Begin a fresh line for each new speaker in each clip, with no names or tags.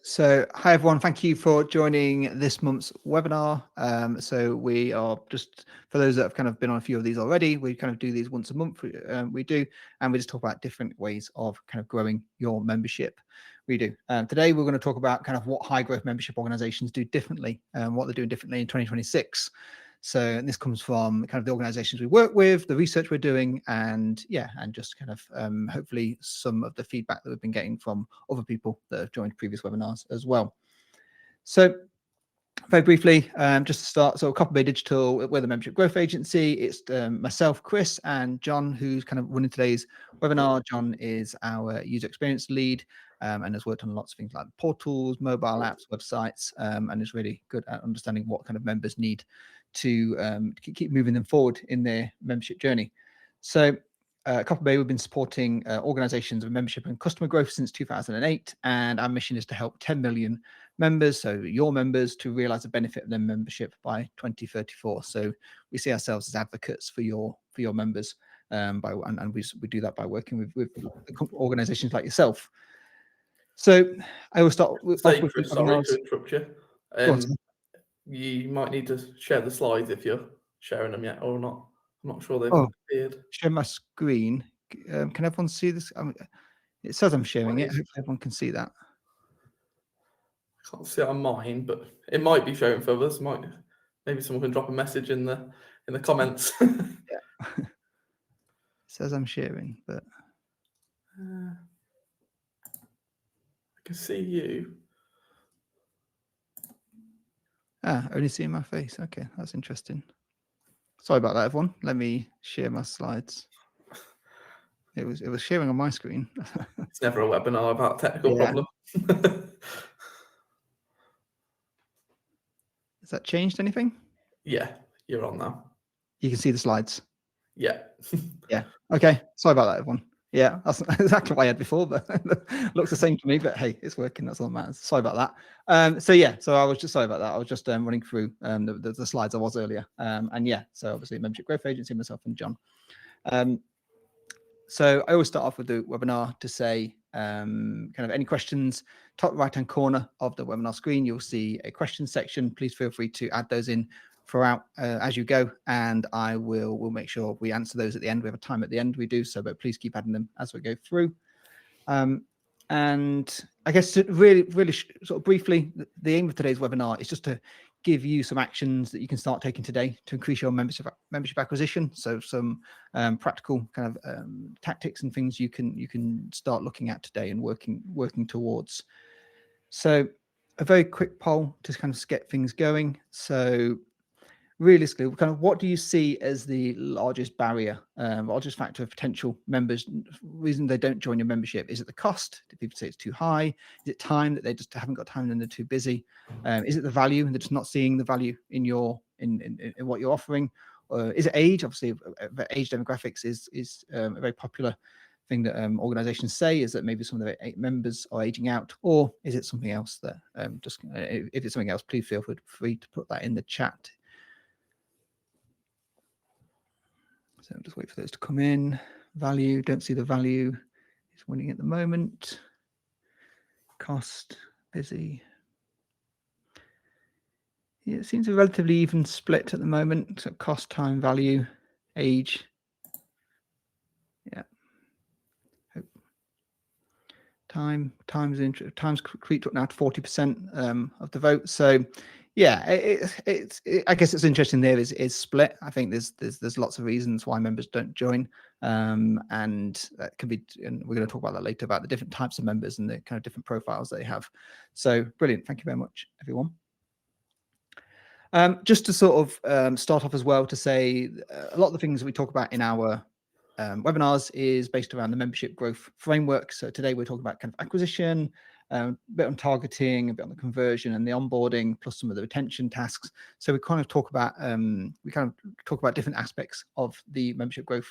So, hi everyone, thank you for joining this month's webinar. So we are just, for those that have kind of been on a few of these already, we kind of do these once a month, and we just talk about different ways of kind of growing your membership. We do. Today we're going to talk about kind of what high growth membership organizations do differently, and what they're doing differently in 2026. So, and this comes from kind of the organizations we work with, the research we're doing, and just kind of hopefully some of the feedback that we've been getting from other people that have joined previous webinars as well. So very briefly, just to start, so Copper Bay Digital, we're the membership growth agency. It's myself, Chris, and John, who's kind of running today's webinar. John is our user experience lead and has worked on lots of things like portals, mobile apps, websites, and is really good at understanding what kind of members need to keep moving them forward in their membership journey. So Copper Bay, we've been supporting organizations of membership and customer growth since 2008, and our mission is to help 10 million members, so your members, to realize the benefit of their membership by 2034. So we see ourselves as advocates for your members, and we do that by working with organizations like yourself. So I will start with
Chris, sorry to interrupt you.
Go on,
you might need to share the slides if you're sharing them yet or not. I'm not sure they've appeared.
Share my screen. Can everyone see this? It says I'm sharing it. Hopefully everyone can see that.
I can't see it on mine, but it might be showing for others. Maybe someone can drop a message in the comments.
Yeah. It says I'm sharing, but
I can see you.
Only seeing my face. Okay, that's interesting. Sorry about that, everyone. Let me share my slides. It was sharing on my screen.
It's never a webinar about a technical problem.
Has that changed anything?
Yeah, you're on now.
You can see the slides.
Yeah.
Yeah. Okay. Sorry about that, everyone. Yeah, that's exactly what I had before, but looks the same to me. But hey, it's working. That's all that matters. Sorry about that. So I was just sorry about that. I was just running through the slides I was earlier. So obviously membership growth agency, myself and John. So I always start off with the webinar to say kind of any questions. Top right hand corner of the webinar screen, you'll see a question section. Please feel free to add those in throughout as you go, and we'll make sure we answer those at the end. We have a time at the end, we do so, but please keep adding them as we go through. And I guess to really sort of briefly, the aim of today's webinar is just to give you some actions that you can start taking today to increase your membership acquisition. So some practical kind of tactics and things you can start looking at today and working towards. So a very quick poll to kind of get things going. So realistically, kind of what do you see as the largest barrier, largest factor of potential members, reason they don't join your membership? Is it the cost? Do people say it's too high? Is it time that they just haven't got time and they're too busy? Is it the value and they're just not seeing the value in what you're offering? Is it age? Obviously, age demographics is a very popular thing that organizations say, is that maybe some of their members are aging out, or is it something else that if it's something else, please feel free to put that in the chat. So just wait for those to come in. Value, don't see the value. It's winning at the moment. Cost, busy. Yeah, it seems a relatively even split at the moment. So cost, time, value, age. Yeah. Time's creeped up now to 40% of the vote. So yeah, I guess it's interesting there is split. I think there's lots of reasons why members don't join, and that can be, and we're going to talk about that later, about the different types of members and the kind of different profiles they have. So brilliant, thank you very much, everyone. Just to sort of start off as well, to say a lot of the things that we talk about in our webinars is based around the membership growth framework. So today we're talking about kind of acquisition, a bit on targeting, a bit on the conversion and the onboarding, plus some of the retention tasks. So we kind of talk about different aspects of the membership growth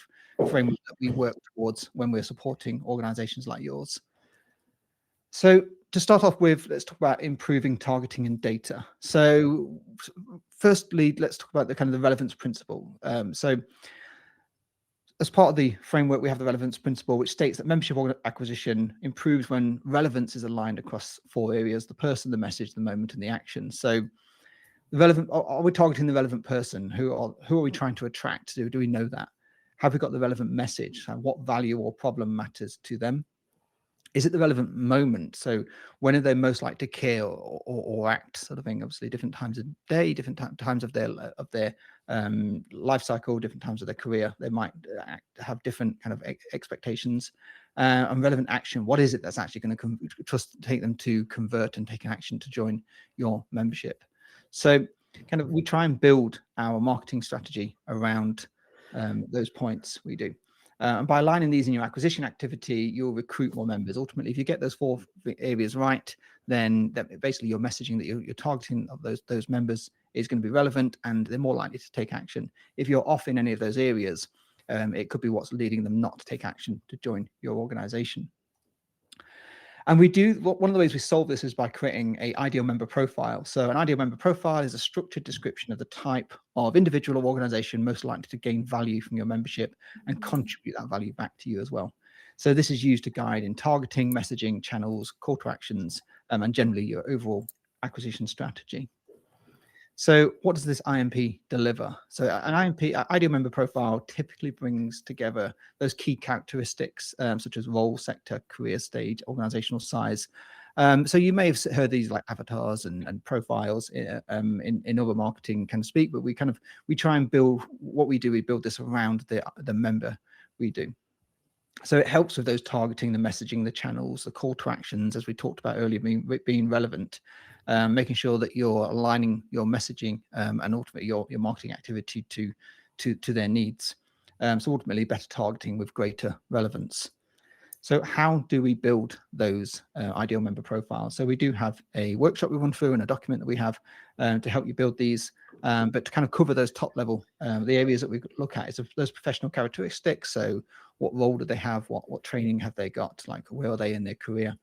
framework that we work towards when we're supporting organizations like yours. So to start off with, let's talk about improving targeting and data. So firstly, let's talk about the kind of the relevance principle. So as part of the framework, we have the relevance principle, which states that membership acquisition improves when relevance is aligned across 4 areas: the person, the message, the moment, and the action. So the relevant, are we targeting the relevant person? Who are we trying to attract? Do we know that? Have we got the relevant message? What value or problem matters to them? Is it the relevant moment? So when are they most likely to care or act, sort of thing? Obviously, different times of day, different times of their life cycle, different times of their career, they might have different kind of expectations. And relevant action, what is it that's actually going to take them to convert and take an action to join your membership? So kind of we try and build our marketing strategy around those points we do. And by aligning these in your acquisition activity, you'll recruit more members. Ultimately, if you get those 4 areas right, then basically your messaging that you're targeting of those members is going to be relevant, and they're more likely to take action. If you're off in any of those areas, it could be what's leading them not to take action to join your organization. And one of the ways we solve this is by creating an ideal member profile. So an ideal member profile is a structured description of the type of individual or organization most likely to gain value from your membership and contribute that value back to you as well. So this is used to guide in targeting, messaging, channels, call to actions, and generally your overall acquisition strategy. So what does this IMP deliver? So an IMP, ideal member profile, typically brings together those key characteristics, such as role, sector, career stage, organizational size. So you may have heard these like avatars and profiles in other marketing kind of speak, but we try and build what we do. We build this around the member we do. So it helps with those targeting, the messaging, the channels, the call to actions, as we talked about earlier, being relevant, making sure that you're aligning your messaging and ultimately your marketing activity to their needs. So ultimately better targeting with greater relevance. So how do we build those ideal member profiles? So we do have a workshop we run through and a document that we have to help you build these, but to kind of cover those top level, the areas that we look at is those professional characteristics. So what role do they have? What training have they got? Like where are they in their career?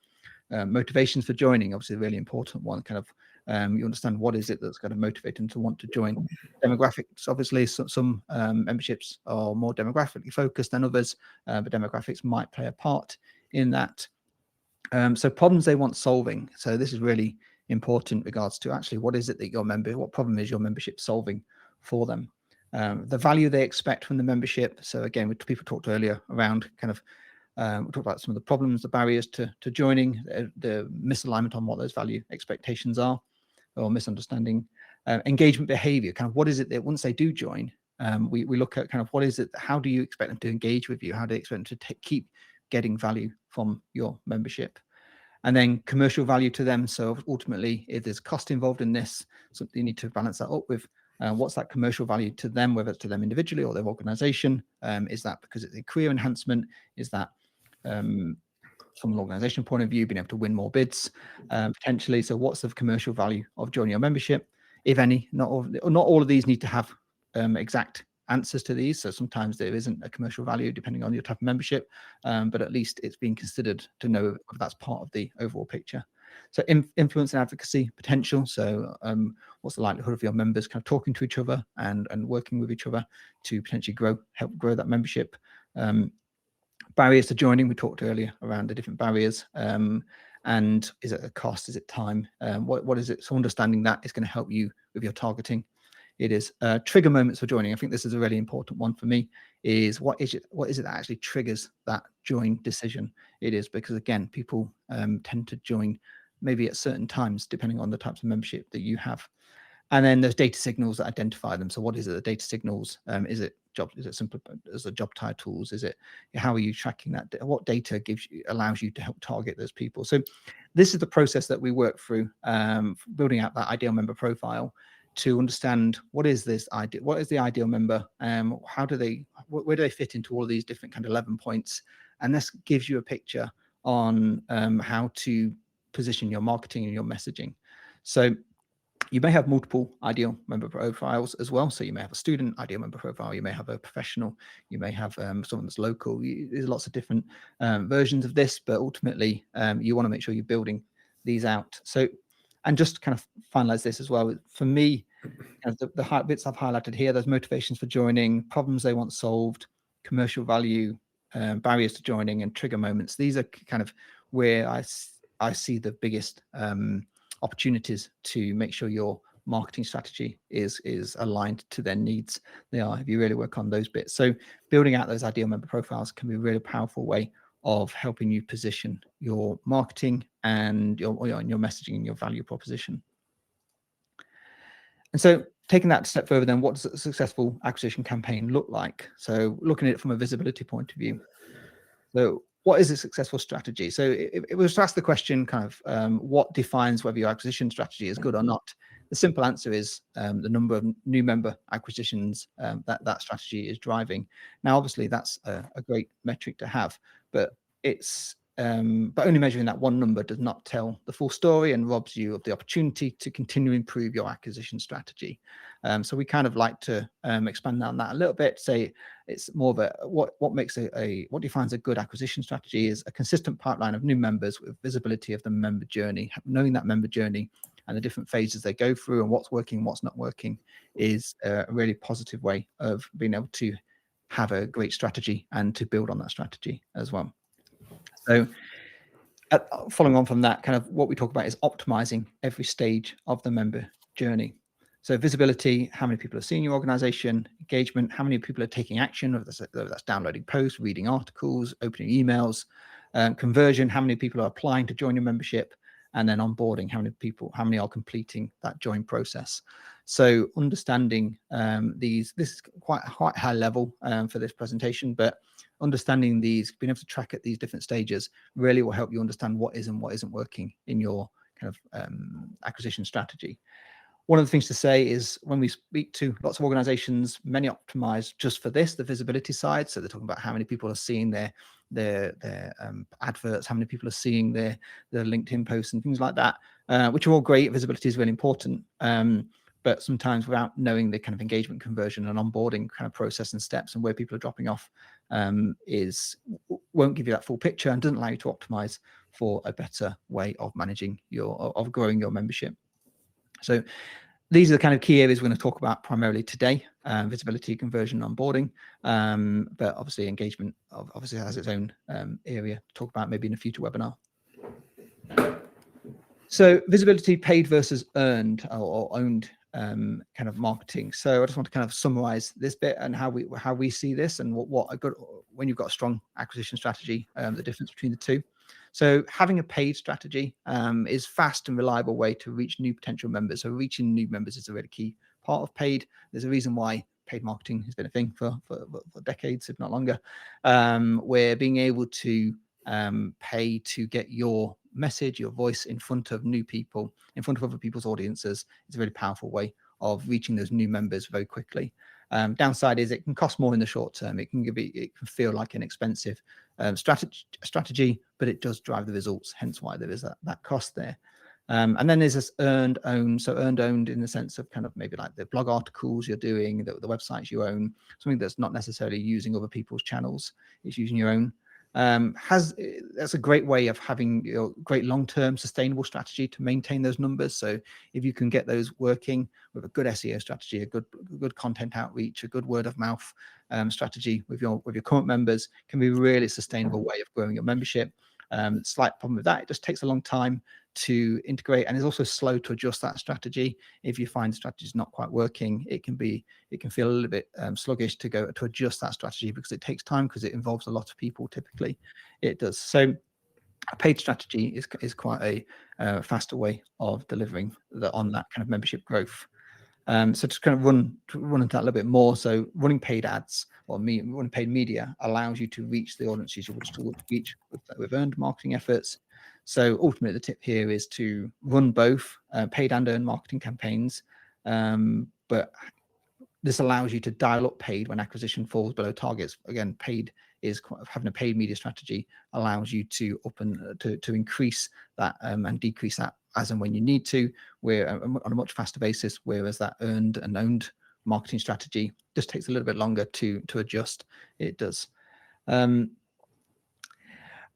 Motivations for joining, obviously a really important one. Kind of you understand what is it that's going to motivate them to want to join. Demographics, obviously some memberships are more demographically focused than others, but demographics might play a part in that. So problems they want solving. So this is really important in regards to actually what is it that what problem is your membership solving for them? The value they expect from the membership. So again, people talked earlier around kind of we'll talk about some of the problems, the barriers to joining, the misalignment on what those value expectations are, or misunderstanding. Engagement behavior, kind of what is it that once they do join, we look at kind of what is it, how do you expect them to engage with you? How do you expect them to keep getting value from your membership? And then commercial value to them. So ultimately, if there's cost involved in this, something you need to balance that up with. What's that commercial value to them, whether it's to them individually or their organization? Is that because it's a career enhancement? Is that from an organization point of view, being able to win more bids potentially? So what's the commercial value of joining your membership, if any? Not all of these need to have exact answers to these. So sometimes there isn't a commercial value depending on your type of membership, but at least it's being considered to know if that's part of the overall picture. So influence and advocacy potential. So what's the likelihood of your members kind of talking to each other and working with each other to potentially help grow that membership? Barriers to joining, we talked earlier around the different barriers. And is it a cost? Is it time? What is it? So understanding that is going to help you with your targeting. It is trigger moments for joining. I think this is a really important one for me. Is what is it that actually triggers that join decision? It is because again, people tend to join maybe at certain times depending on the types of membership that you have. And then there's data signals that identify them. So what is it? The data signals? Is it jobs? Is it simple as the job titles? Is it, how are you tracking that? What data allows you to help target those people? So this is the process that we work through, building out that ideal member profile to understand what is this ideal, what is the ideal member, where do they fit into all of these different kind of 11 points, and this gives you a picture on how to position your marketing and your messaging. So you may have multiple ideal member profiles as well. So you may have a student ideal member profile, you may have a professional, you may have someone that's local. There's lots of different versions of this, but ultimately you want to make sure you're building these out. So, and just kind of finalize this as well. For me, the bits I've highlighted here, those motivations for joining, problems they want solved, commercial value, barriers to joining, and trigger moments. These are kind of where I see the biggest opportunities to make sure your marketing strategy is aligned to their needs. They are, if you really work on those bits. So building out those ideal member profiles can be a really powerful way of helping you position your marketing and your messaging and your value proposition. And so taking that a step further, then what does a successful acquisition campaign look like? So looking at it from a visibility point of view. So what is a successful strategy? So it was to ask the question kind of what defines whether your acquisition strategy is good or not. The simple answer is the number of new member acquisitions that strategy is driving. Now, obviously, that's a great metric to have, but only measuring that one number does not tell the full story and robs you of the opportunity to continue to improve your acquisition strategy. So we kind of like to expand on that a little bit. Say it's more of a what defines a good acquisition strategy is a consistent pipeline of new members with visibility of the member journey. Knowing that member journey and the different phases they go through and what's working, what's not working is a really positive way of being able to have a great strategy and to build on that strategy as well. So following on from that, kind of what we talk about is optimizing every stage of the member journey. So visibility, how many people are seeing your organization, engagement, how many people are taking action, whether that's downloading posts, reading articles, opening emails, conversion, how many people are applying to join your membership, and then onboarding, how many are completing that join process. So understanding this is quite high level for this presentation, but understanding these, being able to track at these different stages really will help you understand what is and what isn't working in your kind of acquisition strategy. One of the things to say is when we speak to lots of organizations, many optimize just for this, the visibility side. So they're talking about how many people are seeing their adverts, how many people are seeing their LinkedIn posts and things like that, which are all great. Visibility is really important. But sometimes without knowing the kind of engagement, conversion and onboarding kind of process and steps and where people are dropping off won't give you that full picture and doesn't allow you to optimize for a better way of managing of growing your membership. So these are the kind of key areas we're going to talk about primarily today: visibility, conversion, onboarding. But obviously, engagement obviously has its own area to talk about maybe in a future webinar. So visibility, paid versus earned or owned kind of marketing. So I just want to kind of summarize this bit and how we see this and what a good, when you've got a strong acquisition strategy, the difference between the two. So having a paid strategy is fast and reliable way to reach new potential members. So reaching new members is a really key part of paid. There's a reason why paid marketing has been a thing for decades, if not longer, where being able to pay to get your message, your voice in front of new people, in front of other people's audiences is a really powerful way of reaching those new members very quickly. Downside is it can cost more in the short term. It can feel like an expensive strategy, but it does drive the results. Hence why there is that cost there. And then there's this earned owned. So earned owned in the sense of kind of maybe like the blog articles you're doing, the websites you own, something that's not necessarily using other people's channels. It's using your own. That's a great way of having your great long-term sustainable strategy to maintain those numbers. So if you can get those working with a good SEO strategy, a good content outreach, a good word of mouth strategy with your current members, can be a really sustainable way of growing your membership. Slight problem with that, it just takes a long time to integrate and is also slow to adjust that strategy. If you find the strategy is not quite working, it can feel a little bit sluggish to adjust that strategy because it takes time, because it involves a lot of people. Typically it does. So a paid strategy is quite a faster way of delivering on that kind of membership growth. So to kind of run into that a little bit more. So running paid ads or running paid media allows you to reach the audiences you want to reach with earned marketing efforts. So ultimately, the tip here is to run both paid and earned marketing campaigns. But this allows you to dial up paid when acquisition falls below targets. Again, having a paid media strategy allows you to to increase that and decrease that as and when you need to, on a much faster basis. Whereas that earned and owned marketing strategy just takes a little bit longer to adjust. It does.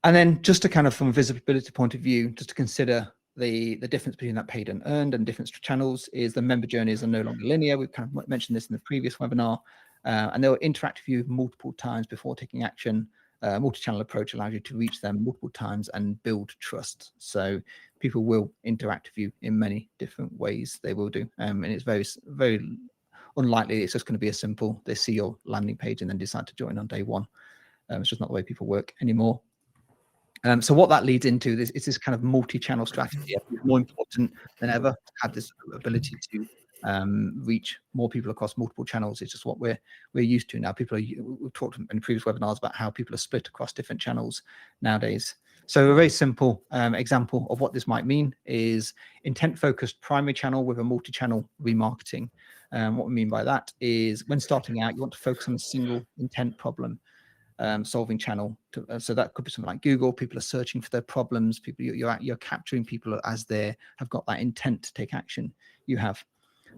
And then just to kind of, from a visibility point of view, just to consider the difference between that paid and earned and different channels is the member journeys are no longer linear. We've kind of mentioned this in the previous webinar. and they'll interact with you multiple times before taking action. Multi-channel approach allows you to reach them multiple times and build trust. So people will interact with you in many different ways. They will do, and it's very unlikely it's just going to be a simple, they see your landing page and then decide to join on day one. It's just not the way people work anymore. So what that leads into is this kind of multi-channel strategy. It's more important than ever to have this ability to reach more people across multiple channels. It's just what we're used to now. We've talked in previous webinars about how people are split across different channels nowadays. So a very simple example of what this might mean is intent-focused primary channel with a multi-channel remarketing. What we mean by that is when starting out, you want to focus on a single intent problem solving channel. So that could be something like Google. People are searching for their problems. You're capturing people as they have got that intent to take action. You have.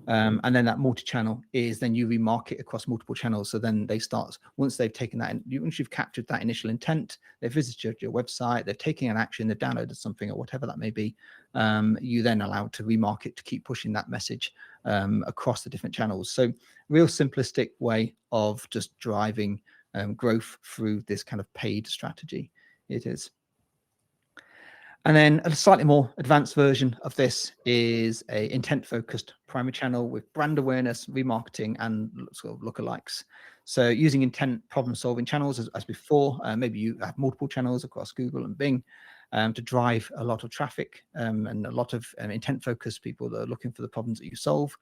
And then that multi-channel is then you remarket across multiple channels. So then they start, once they've taken that, once you've captured that initial intent, they've visited your website, they've taken an action, they've downloaded something or whatever that may be, you then allow to remarket to keep pushing that message across the different channels. So real simplistic way of just driving growth through this kind of paid strategy. It is. And then a slightly more advanced version of this is a intent-focused primary channel with brand awareness, remarketing, and sort of lookalikes. So using intent problem-solving channels as before, maybe you have multiple channels across Google and Bing to drive a lot of traffic and a lot of intent-focused people that are looking for the problems that you solve.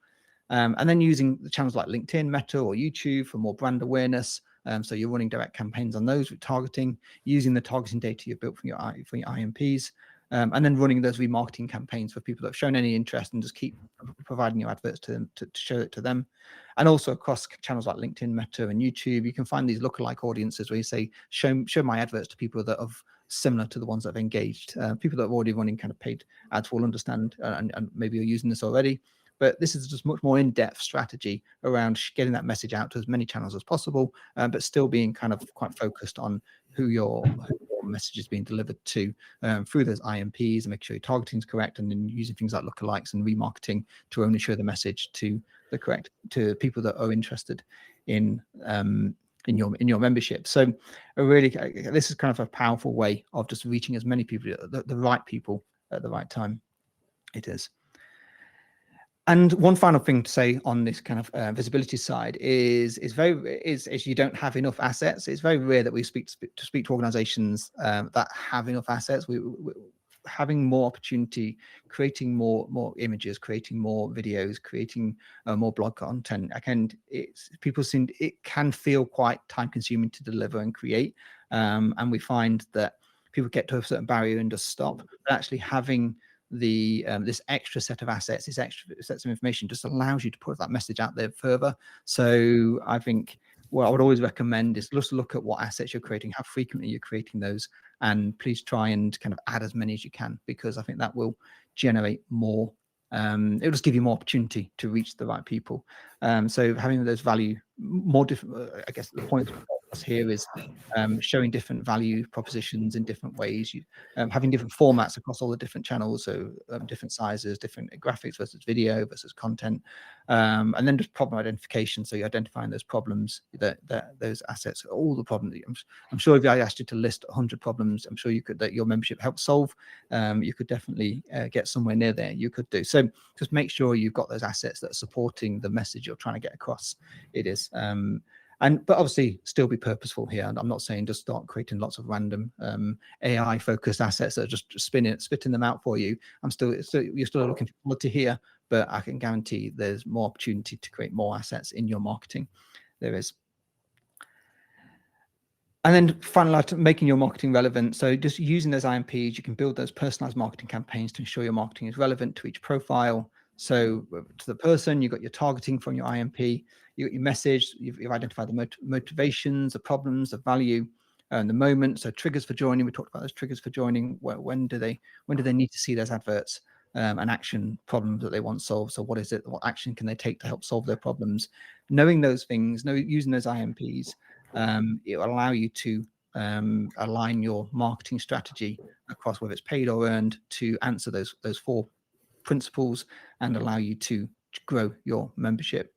And then using the channels like LinkedIn, Meta, or YouTube for more brand awareness. So you're running direct campaigns on those with targeting, using the targeting data you've built from your IMPs, and then running those remarketing campaigns for people that have shown any interest and just keep providing your adverts to them to show it to them. And also across channels like LinkedIn, Meta, and YouTube, you can find these lookalike audiences where you say, show my adverts to people that are similar to the ones that have engaged. People that are already running kind of paid ads will understand and maybe you're using this already. But this is just much more in-depth strategy around getting that message out to as many channels as possible, but still being kind of quite focused on who your message is being delivered to through those IMPs and make sure your targeting is correct, and then using things like lookalikes and remarketing to only show the message to people that are interested in your membership. So really, this is kind of a powerful way of just reaching as many people, the right people at the right time. It is. And one final thing to say on this kind of visibility side is you don't have enough assets. It's very rare that we speak to organizations that have enough assets. We're having more opportunity, creating more images, creating more videos, creating more blog content. People seem it can feel quite time consuming to deliver and create, and we find that people get to a certain barrier and just stop. But actually having this extra set of assets, this extra sets of information just allows you to put that message out there further. So I think what I would always recommend is just look at what assets you're creating, how frequently you're creating those, and please try and kind of add as many as you can, because I think that will generate more. It'll just give you more opportunity to reach the right people. So having those value, more different, I guess the point of us here is showing different value propositions in different ways, having different formats across all the different channels, so different sizes, different graphics versus video versus content, and then just problem identification. So you're identifying those problems, that those assets, all the problems. I'm sure if I asked you to list 100 problems, I'm sure you could, that your membership helps solve. You could definitely get somewhere near there. You could do. So just make sure you've got those assets that are supporting the message you're trying to get across. It is. But obviously still be purposeful here. And I'm not saying just start creating lots of random AI focused assets that are just spitting them out for you. You're still looking for quality here, but I can guarantee there's more opportunity to create more assets in your marketing. There is. And then finally, making your marketing relevant. So just using those IMPs, you can build those personalized marketing campaigns to ensure your marketing is relevant to each profile. So to the person, you've got your targeting from your IMP, you got your message, you've identified the motivations, the problems, the value, and the moment. So triggers for joining. We talked about those triggers for joining. When do they need to see those adverts? An action problem that they want solved. So what is it? What action can they take to help solve their problems? Knowing those things, using those IMPs, it will allow you to align your marketing strategy across whether it's paid or earned to answer those four principles and allow you to grow your membership.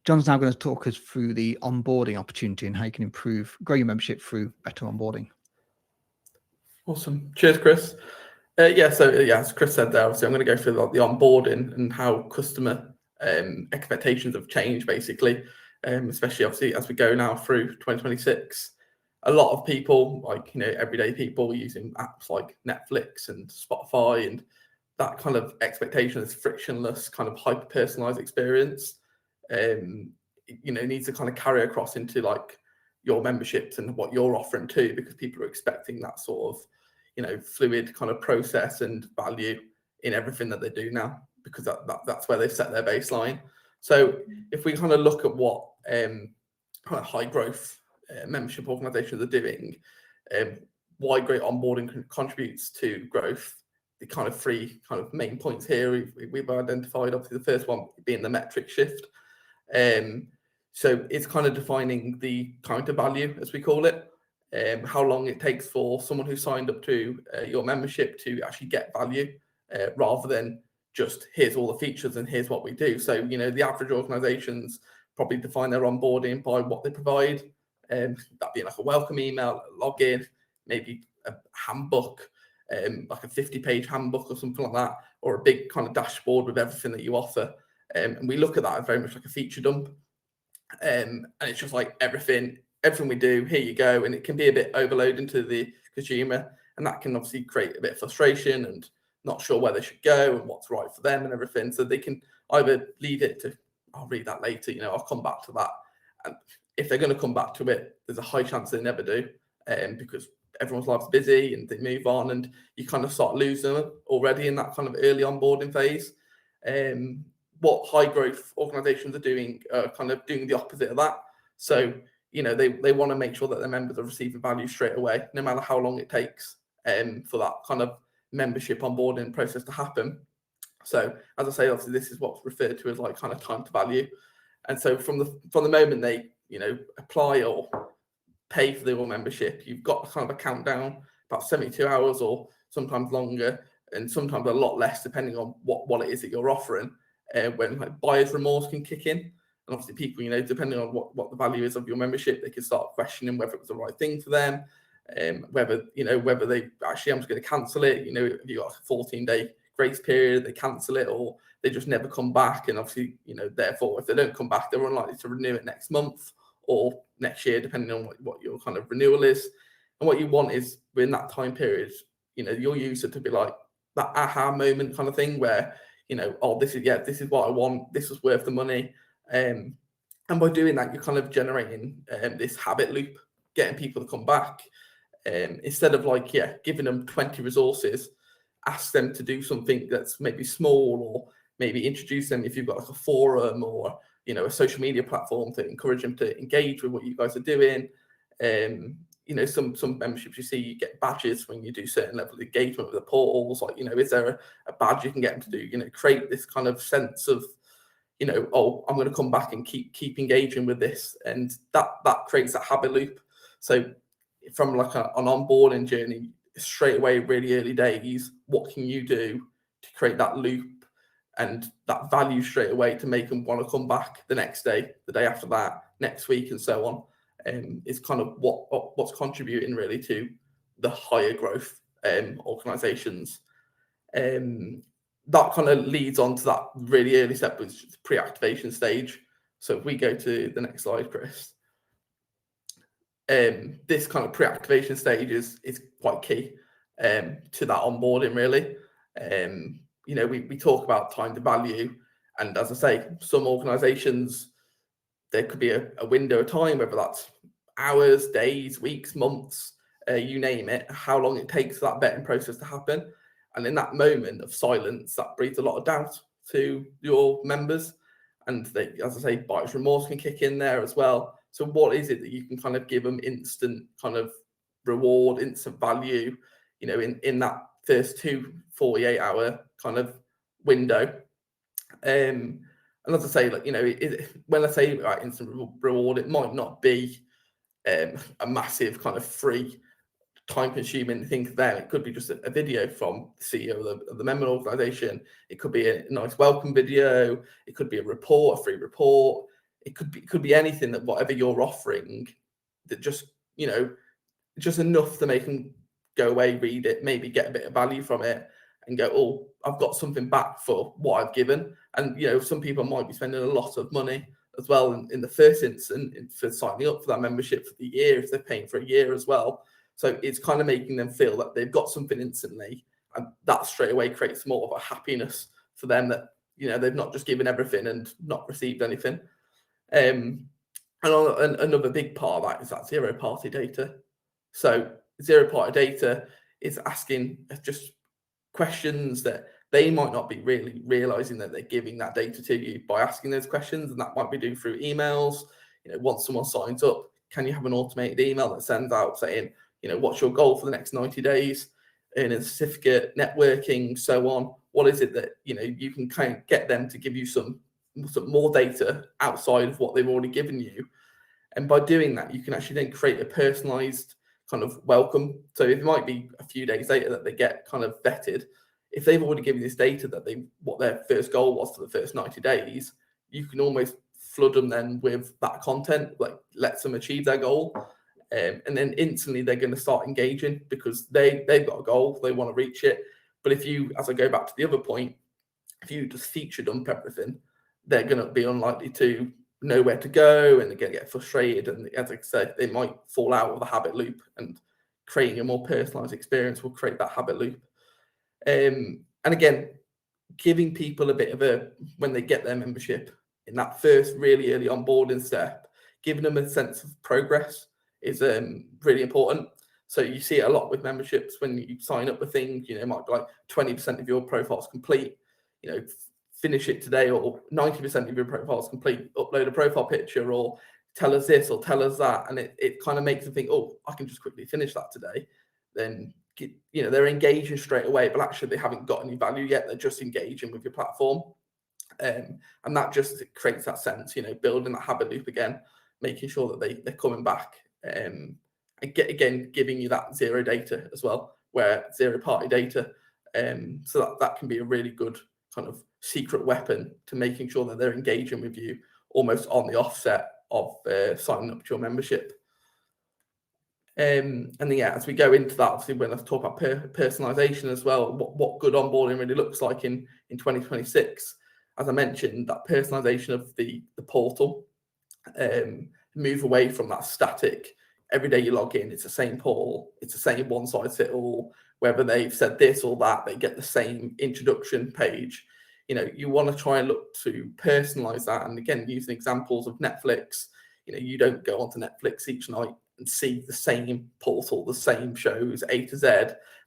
John's now going to talk us through the onboarding opportunity and how you can grow your membership through better onboarding.
Awesome. Cheers, Chris. As Chris said there, obviously I'm going to go through the onboarding and how customer expectations have changed, basically, especially obviously as we go now through 2026. A lot of people, like, everyday people, using apps like Netflix and Spotify, and that kind of expectation is frictionless, kind of hyper-personalized experience, needs to kind of carry across into like your memberships and what you're offering too, because people are expecting that sort of fluid kind of process and value in everything that they do now, because that's where they've set their baseline. So if we kind of look at what kind of high growth membership organizations are doing, why great onboarding contributes to growth, the kind of three kind of main points here we've identified. Obviously the first one being the metric shift. So it's kind of defining the counter value, as we call it. How long it takes for someone who signed up to your membership to actually get value, rather than just here's all the features and here's what we do. So, the average organizations probably define their onboarding by what they provide. That being like a welcome email, a login, maybe a handbook, like a 50-page handbook or something like that, or a big kind of dashboard with everything that you offer. And we look at that as very much like a feature dump. And it's just like everything we do, here you go, and it can be a bit overloading to the consumer, and that can obviously create a bit of frustration and not sure where they should go and what's right for them and everything. So they can either leave it to, I'll read that later, I'll come back to that. And if they're going to come back to it, there's a high chance they never do, because everyone's life's busy and they move on, and you kind of start losing them already in that kind of early onboarding phase. What high growth organizations are doing, kind of doing the opposite of that. So they want to make sure that their members are receiving value straight away, no matter how long it takes for that kind of membership onboarding process to happen. So as I say, obviously this is what's referred to as like kind of time to value. And so from the moment they apply or pay for their membership, you've got kind of a countdown, about 72 hours or sometimes longer, and sometimes a lot less depending on what it is that you're offering, when like buyer's remorse can kick in. And obviously people, depending on what the value is of your membership, they can start questioning whether it was the right thing for them, whether they actually, I'm just going to cancel it. If you got a 14-day grace period, they cancel it, or they just never come back. And obviously, therefore, if they don't come back, they're unlikely to renew it next month or next year, depending on what your kind of renewal is. And what you want is, within that time period, your user to be like that aha moment kind of thing where, oh, this is what I want. This was worth the money. And by doing that, you're kind of generating this habit loop, getting people to come back. Instead of giving them 20 resources, ask them to do something that's maybe small, or maybe introduce them if you've got like a forum or a social media platform to encourage them to engage with what you guys are doing. Some memberships you see, you get badges when you do certain level of engagement with the portals. Like, is there a badge you can get them to do? Create this kind of sense of, oh, I'm going to come back and keep engaging with this, and that creates that habit loop. So from like an onboarding journey, straight away, really early days, what can you do to create that loop and that value straight away to make them want to come back the next day, the day after that, next week, and so on? Is kind of what's contributing really to the higher growth organizations. That kind of leads on to that really early step, which is the pre-activation stage. So if we go to the next slide, Chris, this kind of pre-activation stage is quite key to that onboarding, really. We talk about time to value, and as I say, some organizations, there could be a window of time, whether that's hours, days, weeks, months, you name it, how long it takes for that vetting process to happen. And in that moment of silence, that breeds a lot of doubt to your members. And they, as I say, buyer's remorse can kick in there as well. So what is it that you can kind of give them instant kind of reward, instant value, in that first 48-hour kind of window? And as I say, when I say instant reward, it might not be a massive kind of free time-consuming thing there. It could be just a video from the CEO of the member organization. It could be a nice welcome video. It could be a free report. it could be anything, that whatever you're offering, that just, you know, just enough to make them go away, read it, maybe get a bit of value from it, and go, oh, I've got something back for what I've given. And, you know, some people might be spending a lot of money as well in the first instance for signing up for that membership for the year, if they're paying for a year as well. So it's kind of making them feel that they've got something instantly, and that straight away creates more of a happiness for them, that, you know, they've not just given everything and not received anything. And another big part of that is that zero-party data. So zero-party data is asking just questions that they might not be really realizing that they're giving that data to you by asking those questions, and that might be done through emails. You know, once someone signs up, can you have an automated email that sends out saying, you know, what's your goal for the next 90 days, in a certificate, networking, so on. What is it that, you know, you can kind of get them to give you some more data outside of what they've already given you. And by doing that, you can actually then create a personalized kind of welcome. So it might be a few days later that they get kind of vetted. If they've already given this data that what their first goal was for the first 90 days, you can almost flood them then with that content, like lets them achieve their goal. And then instantly they're going to start engaging, because they've got a goal, they want to reach it. But if you, as I go back to the other point, if you just feature dump everything, they're going to be unlikely to know where to go, and they're going to get frustrated. And as I said, they might fall out of the habit loop, and creating a more personalized experience will create that habit loop. And again, giving people a bit of when they get their membership, in that first really early onboarding step, giving them a sense of progress is really important. So you see it a lot with memberships. When you sign up for things, you know, it might be like 20% of your profile's complete, you know, finish it today, or 90% of your profile's complete, upload a profile picture, or tell us this or tell us that. And it kind of makes them think, oh, I can just quickly finish that today. Then, you know, they're engaging straight away, but actually they haven't got any value yet. They're just engaging with your platform. And that just creates that sense, you know, building that habit loop again, making sure that they're coming back, and giving you that zero data as well, where zero party data. So that can be a really good kind of secret weapon to making sure that they're engaging with you almost on the offset of signing up to your membership. And then, yeah, as we go into that, obviously, when I talk about personalization as well, what good onboarding really looks like in 2026, as I mentioned, that personalization of the portal, move away from that static. Every day you log in, it's the same portal, it's the same one size fit all. Whether they've said this or that, they get the same introduction page. You know, you want to try and look to personalize that. And again, using examples of Netflix, you know, you don't go onto Netflix each night and see the same portal, the same shows, A to Z.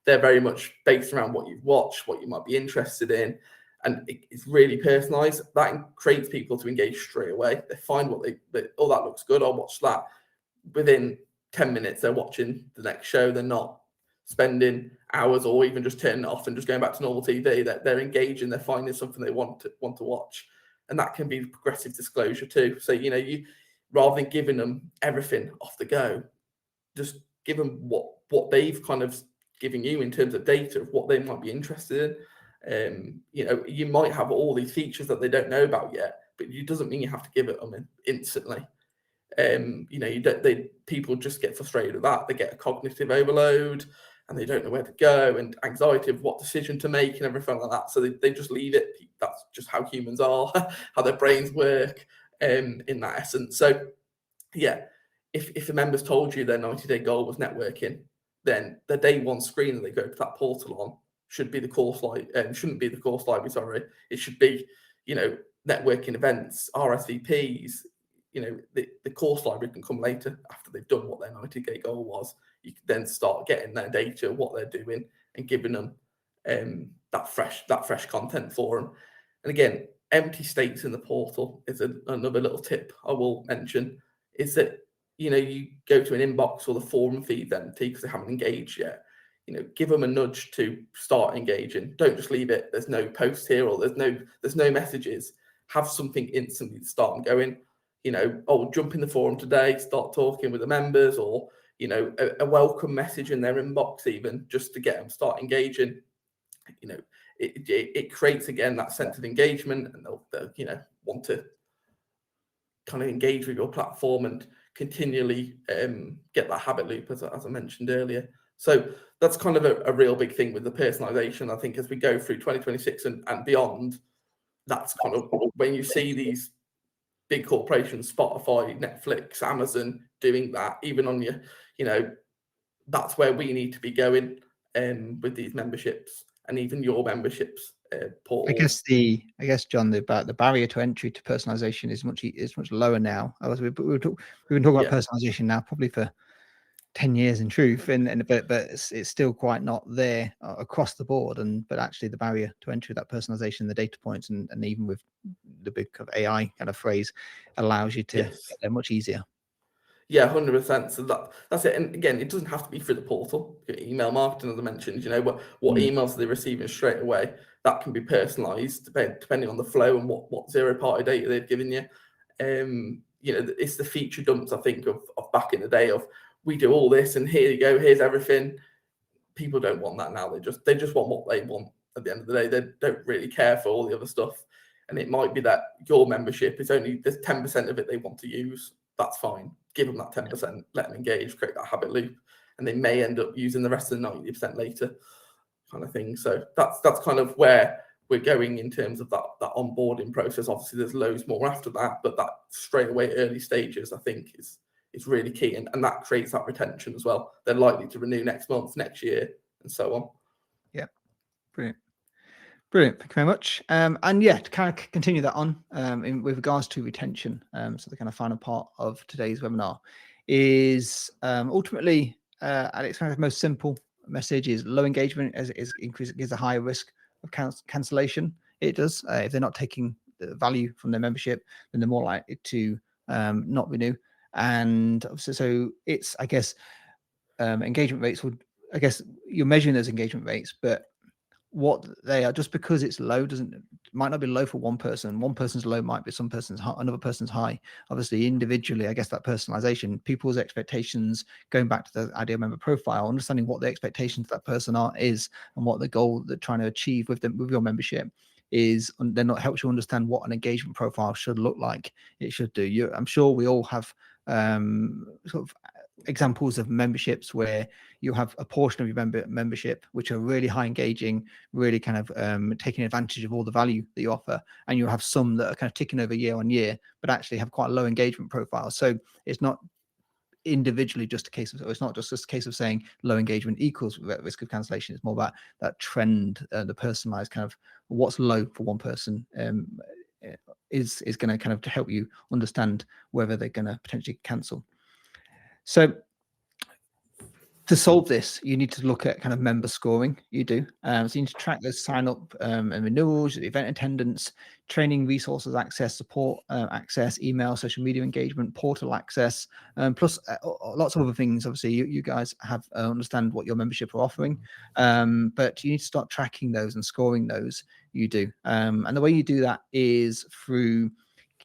They're very much based around what you've watched, what you might be interested in. And it's really personalized. That creates people to engage straight away. They find what oh, that looks good, I'll watch that. Within 10 minutes, they're watching the next show. They're not spending hours or even just turning it off and just going back to normal TV. They're engaging, they're finding something they want to watch. And that can be progressive disclosure too. So, you know, you, rather than giving them everything off the go, just give them what they've kind of given you in terms of data of what they might be interested in. You know, you might have all these features that they don't know about yet, but it doesn't mean you have to give it them instantly. You know, people just get frustrated with that. They get a cognitive overload, and they don't know where to go, and anxiety of what decision to make and everything like that. So they just leave it. That's just how humans are, how their brains work, in that essence. So yeah, if a member's told you their 90-day goal was networking, then the day one screen that they go to that portal on should be the course shouldn't be the course library, sorry. It should be, you know, networking events, RSVPs. You know, the course library can come later after they've done what their 90-day goal was. You can then start getting their data, what they're doing, and giving them that fresh content for them. And again, empty states in the portal is another little tip I will mention, is that, you know, you go to an inbox or the forum feed empty because they haven't engaged yet. You know, give them a nudge to start engaging. Don't just leave it, there's no post here, or there's no messages. Have something instantly to start and going. You know, oh, jump in the forum today, start talking with the members, or, you know, a welcome message in their inbox, even just to get them start engaging. You know, it creates again that sense of engagement, and they'll you know, want to kind of engage with your platform and continually get that habit loop, as I mentioned earlier. So that's kind of a real big thing with the personalization. I think as we go through 2026 and beyond, that's kind of when you see these big corporations, Spotify, Netflix, Amazon doing that, even on your, that's where we need to be going with these memberships and even your memberships portals.
I guess John, the barrier to entry to personalization is much lower now. We've been talking about personalization now probably for 10 years in truth, but it's still quite not there across the board. But actually the barrier to entry, that personalization, the data points, and even with the big AI kind of phrase, allows you to get there much easier.
Yeah, 100%. So that's it. And again, it doesn't have to be through the portal. Email marketing, as I mentioned, what emails are they receiving straight away? That can be personalized depending on the flow and what zero-party data they've given you. It's the feature dumps, I think, of back in the day of, we do all this and here you go, here's everything. People don't want that now. They just want what they want at the end of the day. They don't really care for all the other stuff. And it might be that your membership is only, there's 10% of it they want to use. That's fine. Give them that 10%, let them engage, create that habit loop, and they may end up using the rest of the 90% later, kind of thing. So that's kind of where we're going in terms of that onboarding process. Obviously, there's loads more after that, but that straight away early stages, I think, is really key, and that creates that retention as well. They're likely to renew next month, next year, and so on.
Yeah, brilliant. Thank you very much. And to kind of continue that on with regards to retention. So the kind of final part of today's webinar is ultimately at its kind of most simple message is low engagement gives a higher risk of cancellation. It does. If they're not taking the value from their membership, then they're more likely to not renew. And so it's, I guess, engagement rates would, I guess you're measuring those engagement rates, but what they are, just because it's low might not be low for one person. One person's low might be some person's high, another person's high. Obviously, individually, I guess that personalization, people's expectations, going back to the ideal member profile, understanding what the expectations of that person is and what the goal they're trying to achieve with your membership is, then that helps you understand what an engagement profile should look like. It should do. I'm sure we all have sort of examples of memberships where you have a portion of your membership which are really high engaging, really kind of taking advantage of all the value that you offer, and you have some that are kind of ticking over year on year but actually have quite a low engagement profile. So it's not individually just a case of, it's not just a case of saying low engagement equals risk of cancellation. It's more about that trend, the personalized kind of what's low for one person is going to kind of help you understand whether they're going to potentially cancel. So to solve this, you need to look at kind of member scoring. You do. So you need to track those sign up and renewals, event attendance, training resources access, support access, email, social media engagement, portal access, plus lots of other things. Obviously, you guys have understand what your membership are offering, but you need to start tracking those and scoring those. You do. And the way you do that is through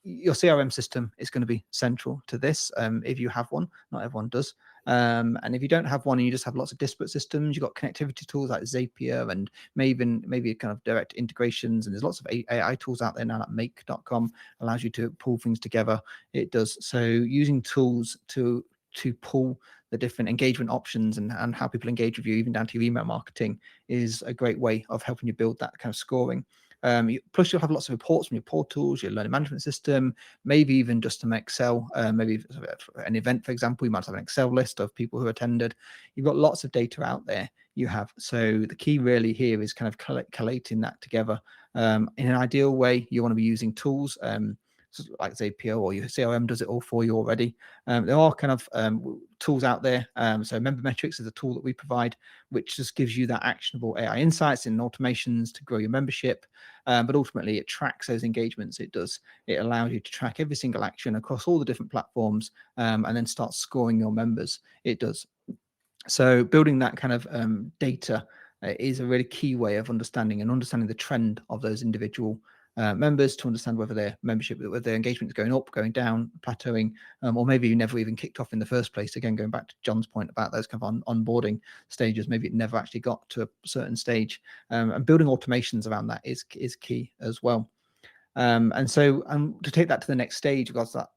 your CRM system is going to be central to this. If you have one, not everyone does. And if you don't have one and you just have lots of disparate systems, you've got connectivity tools like Zapier and maybe kind of direct integrations. And there's lots of AI tools out there now, like make.com allows you to pull things together. It does. So using tools to pull the different engagement options and how people engage with you, even down to your email marketing, is a great way of helping you build that kind of scoring. Plus, you'll have lots of reports from your portals, your learning management system, maybe even just some Excel. Maybe for an event, for example, you might have an Excel list of people who attended. You've got lots of data out there. You have. So the key really here is kind of collating that together. In an ideal way, you want to be using tools like Zapier, or your CRM does it all for you already. There are kind of tools out there. So Member Metrics is a tool that we provide, which just gives you that actionable AI insights and automations to grow your membership. But ultimately, it tracks those engagements. It does. It allows you to track every single action across all the different platforms, and then start scoring your members. It does. So building that kind of data is a really key way of understanding the trend of those individual members, to understand whether their membership, whether their engagement is going up, going down, plateauing, or maybe you never even kicked off in the first place. Again, going back to John's point about those kind of onboarding stages, maybe it never actually got to a certain stage, and building automations around that is key as well. And so to take that to the next stage, because that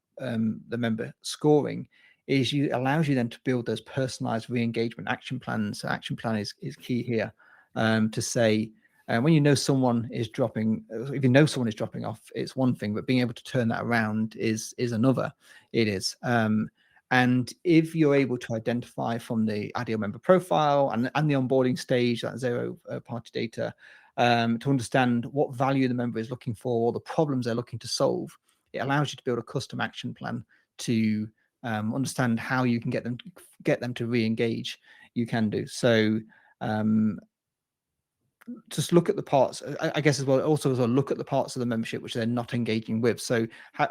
the member scoring is allows you then to build those personalized re-engagement action plans. So action plan is key here, to say, when you know someone is dropping, if you know someone is dropping off, it's one thing, but being able to turn that around is another. It is. And if you're able to identify from the ideal member profile and the onboarding stage, that zero party data, to understand what value the member is looking for, or the problems they're looking to solve, it allows you to build a custom action plan to understand how you can get them to re-engage. You can do so. Just look at the parts, I guess, as well. Also, look at the parts of the membership which they're not engaging with. So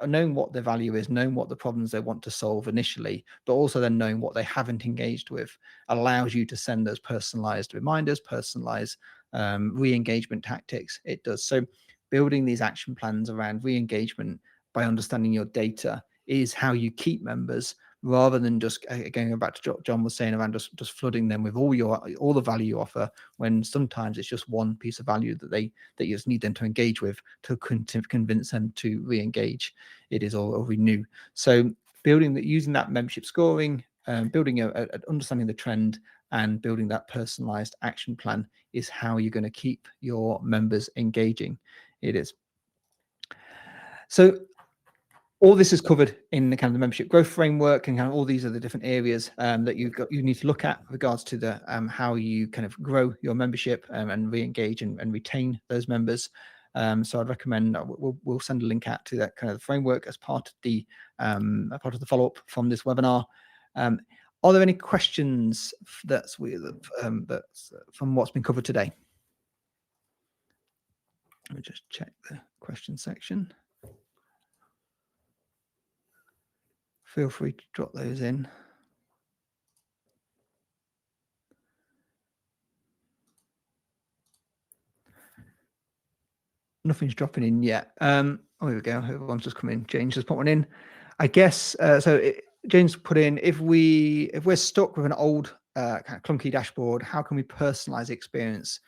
knowing what their value is, knowing what the problems they want to solve initially, but also then knowing what they haven't engaged with, allows you to send those personalized reminders, personalized re-engagement tactics. It does. So building these action plans around re-engagement by understanding your data is how you keep members, rather than just going back to John was saying around just flooding them with all the value you offer, when sometimes it's just one piece of value that you just need them to engage with to convince them to re-engage. It is all renew. So using that membership scoring, building understanding the trend, and building that personalized action plan is how you're going to keep your members engaging. It is. So all this is covered in the kind of the membership growth framework, and kind of all these are the different areas that you need to look at with regards to the how you kind of grow your membership and re-engage and retain those members. So I'd recommend we'll send a link out to that kind of framework as part of the follow-up from this webinar. Are there any questions that's from what's been covered today? Let me just check the question section. Feel free to drop those in. Nothing's dropping in yet. Oh, here we go. Everyone's just come in. James just put one in. I guess James put in, if we're stuck with an old kind of clunky dashboard, how can we personalize the experience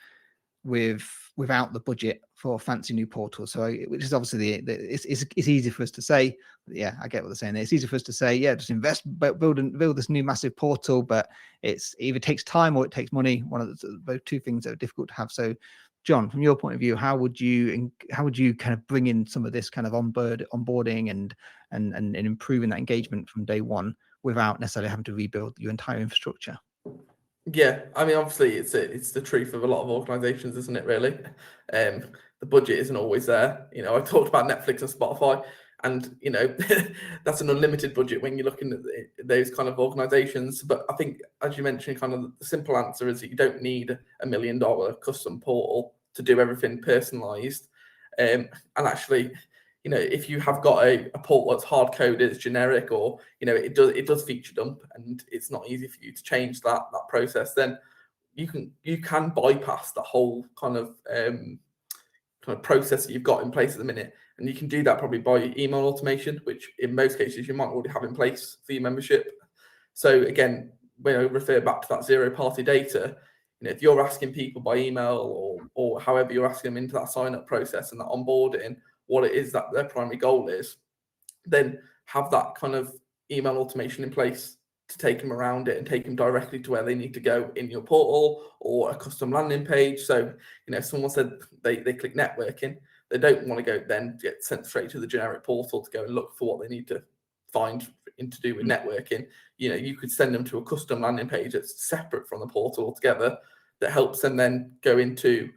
without the budget for a fancy new portal? So which is obviously it's easy for us to say, yeah, I get what they're saying. It's easy for us to say, yeah, just invest, build this new massive portal, but it's either takes time or it takes money. One of those two things that are difficult to have. So John, from your point of view, how would you kind of bring in some of this kind of onboarding and improving that engagement from day one without necessarily having to rebuild your entire infrastructure?
Yeah, I mean, obviously, it's the truth of a lot of organisations, isn't it? Really, the budget isn't always there. You know, I talked about Netflix and Spotify, and you know, that's an unlimited budget when you're looking at those kind of organisations. But I think, as you mentioned, kind of the simple answer is that you don't need $1 million custom portal to do everything personalised. And actually, you know, if you have got a portal that's hard coded, it's generic, or you know, it does feature dump, and it's not easy for you to change that process, then you can bypass the whole kind of process that you've got in place at the minute, and you can do that probably by email automation, which in most cases you might already have in place for your membership. So again, when I refer back to that zero party data, you know, if you're asking people by email or however you're asking them into that sign up process and that onboarding, what it is that their primary goal is, then have that kind of email automation in place to take them around it and take them directly to where they need to go in your portal or a custom landing page. So, you know, if someone said they click networking, they don't want to go then get sent straight to the generic portal to go and look for what they need to find in to do with networking. You know, you could send them to a custom landing page that's separate from the portal altogether, that helps them then go into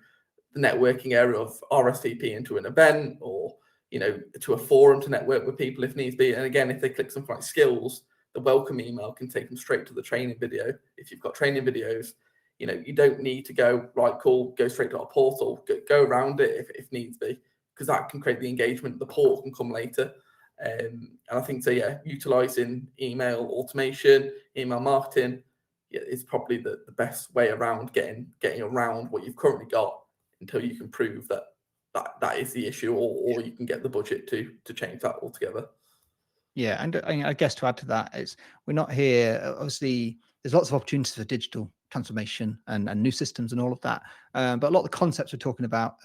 the networking area of RSVP into an event, or you know, to a forum to network with people if needs be. And again, if they click something like skills, the welcome email can take them straight to the training video. If you've got training videos, you know, you don't need to go, right, cool, go straight to our portal, go around it if needs be, because that can create the engagement. The portal can come later. And I think so, yeah, utilizing email automation, email marketing, yeah, is probably the best way around getting around what you've currently got until you can prove that is the issue, or you can get the budget to change that altogether.
Yeah, and I guess to add to that is, we're not here, obviously there's lots of opportunities for digital transformation and new systems and all of that, but a lot of the concepts we're talking about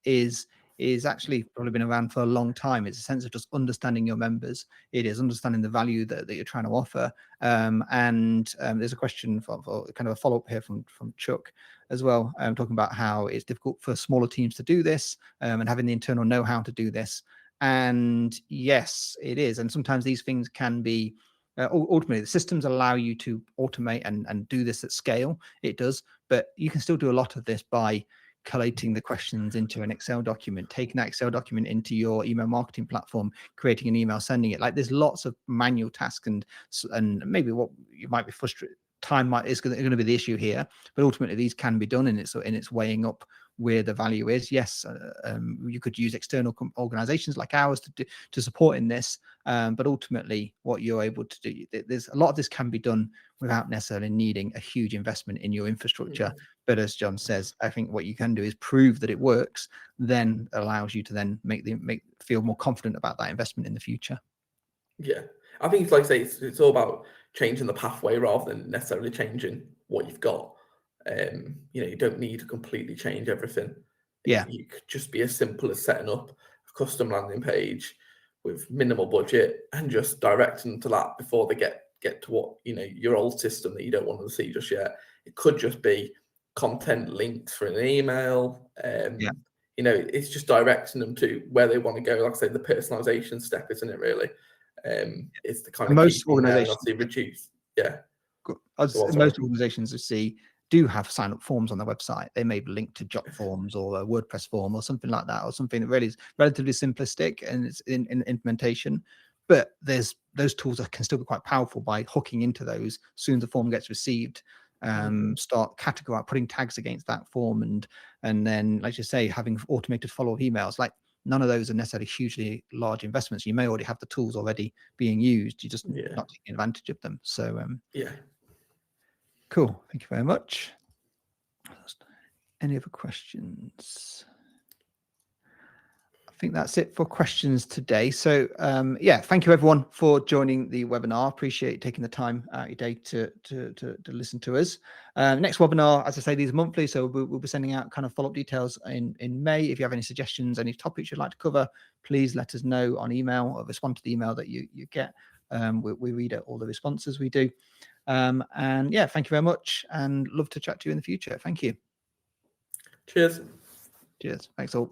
is is actually probably been around for a long time. It's a sense of just understanding your members. It is understanding the value that you're trying to offer. And there's a question for kind of a follow-up here from Chuck as well, talking about how it's difficult for smaller teams to do this, and having the internal know-how to do this. And yes, it is. And sometimes these things can be ultimately, the systems allow you to automate and do this at scale. It does, but you can still do a lot of this by collating the questions into an Excel document, taking that Excel document into your email marketing platform, creating an email, sending it. Like, there's lots of manual tasks, and maybe what you might be frustrated. Time is going to be the issue here, but ultimately these can be done, and it's weighing up where the value is. Yes, you could use external organizations like ours to support in this, but ultimately what you're able to do, there's a lot of this can be done without necessarily needing a huge investment in your infrastructure. But as John says, I think what you can do is prove that it works, then allows you to then feel more confident about that investment in the future.
Yeah, I think it's like I say, it's all about changing the pathway rather than necessarily changing what you've got. You don't need to completely change everything.
Yeah,
You could just be as simple as setting up a custom landing page with minimal budget and just directing them to that before they get to what your old system that you don't want them to see just yet. It could just be content linked for an email.
Yeah.
It's just directing them to where they want to go. Like I say, the personalization step, isn't it? Really, it's the kind of
Most
keeping there and
organizations,
obviously reduce. Yeah.
most organizations you see do have sign up forms on their website. They may link to Jot forms or a WordPress form or something like that, or something that really is relatively simplistic and it's in implementation. But those tools can still be quite powerful by hooking into those as soon as the form gets received. Start categorizing, putting tags against that form, and then, like you say, having automated follow-up emails. Like, none of those are necessarily hugely large investments. You may already have the tools already being used. You're just not taking advantage of them. So
yeah.
Cool. Thank you very much. Any other questions? I think that's it for questions today. So yeah, thank you everyone for joining the webinar. Appreciate taking the time out of your day to listen to us. Next webinar, as I say, these are monthly, so we'll be sending out kind of follow-up details in May. If you have any suggestions, any topics you'd like to cover, please let us know on email or respond to the email that you get. We read out all the responses we do. And yeah, thank you very much, and love to chat to you in the future. Thank you.
Cheers.
Cheers. Thanks all.